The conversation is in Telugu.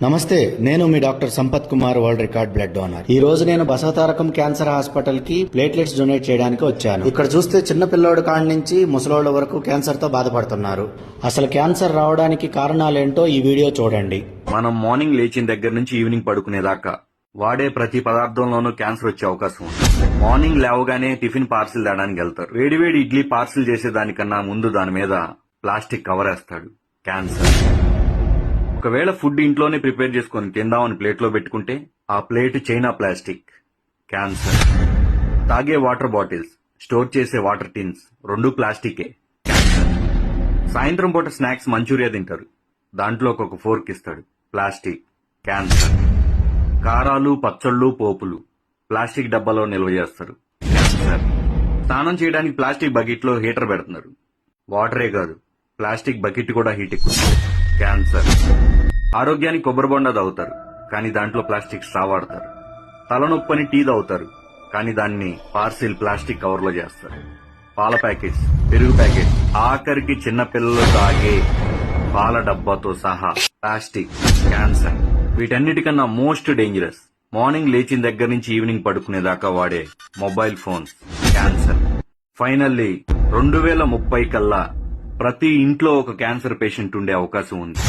నమస్తే, నేను మీ doctor Sampath Kumar, world record blood donor. ఈ రోజు నేను బసవతారకం క్యాన్సర్ హాస్పిటల్ కి ప్లేట్లెట్స్ డొనేట్ చేయడానికి వచ్చాను. ఇక్కడ చూస్తే చిన్న పిల్లోడు కాడి నుంచి ముసలోళ్ళ వరకు క్యాన్సర్ తో బాధపడుతున్నారు. అసలు క్యాన్సర్ రావడానికి కారణాలేంటో ఈ వీడియో చూడండి. మనం మార్నింగ్ లేచిన దగ్గర నుంచి ఈవినింగ్ పడుకునేదాకా వాడే ప్రతి పదార్థంలోనూ క్యాన్సర్ వచ్చే అవకాశం ఉంది. మార్నింగ్ లేవగానే టిఫిన్ పార్సిల్ తేడానికి వెళ్తారు. వేడివేడి ఇడ్లీ పార్సిల్ చేసేదానికన్నా ముందు దాని మీద ప్లాస్టిక్ కవర్ వేస్తాడు. క్యాన్సర్. ఒకవేళ ఫుడ్ ఇంట్లోనే ప్రిపేర్ చేసుకుని తిందామని ప్లేట్లో పెట్టుకుంటే ఆ ప్లేట్ చైనా ప్లాస్టిక్. క్యాన్సర్. తాగే వాటర్ బాటిల్స్, స్టోర్ చేసే వాటర్ టిన్స్ రెండు ప్లాస్టికే. క్యాన్సర్. సాయంత్రం పూట స్నాక్స్ మంచూరియా తింటారు, దాంట్లో ఒక ఫోర్క్ ఇస్తాడు. ప్లాస్టిక్. క్యాన్సర్. కారాలు, పచ్చళ్ళు, పోపులు ప్లాస్టిక్ డబ్బాలో నిల్వ చేస్తారు. క్యాన్సర్. స్నానం చేయడానికి ప్లాస్టిక్ బకెట్ లో హీటర్ పెడుతున్నారు. వాటరే కాదు, ప్లాస్టిక్ బకెట్ కూడా హీట్ ఎక్కువ. క్యాన్సర్. ఆరోగ్యానికి కొబ్బరి బొండ తాగుతారు, కానీ దాంట్లో ప్లాస్టిక్ స్ట్రా వాడతారు. తలనొప్పని టీ తాగుతారు, కానీ దాన్ని పార్సిల్ ప్లాస్టిక్ కవర్ లో చేస్తారు. పాల ప్యాకెట్స్, పెరుగు ప్యాకెట్స్, ఆఖరికి చిన్న పిల్లలు తాగే పాల డబ్బాతో సహా ప్లాస్టిక్. క్యాన్సర్. వీటన్నిటికన్నా మోస్ట్ డేంజరస్ మార్నింగ్ లేచిన దగ్గర నుంచి ఈవినింగ్ పడుకునేదాకా వాడే మొబైల్ ఫోన్స్. క్యాన్సర్. ఫైనల్లీ 2030 కల్లా ప్రతి ఇంట్లో ఒక క్యాన్సర్ పేషెంట్ ఉండే అవకాశం ఉంది.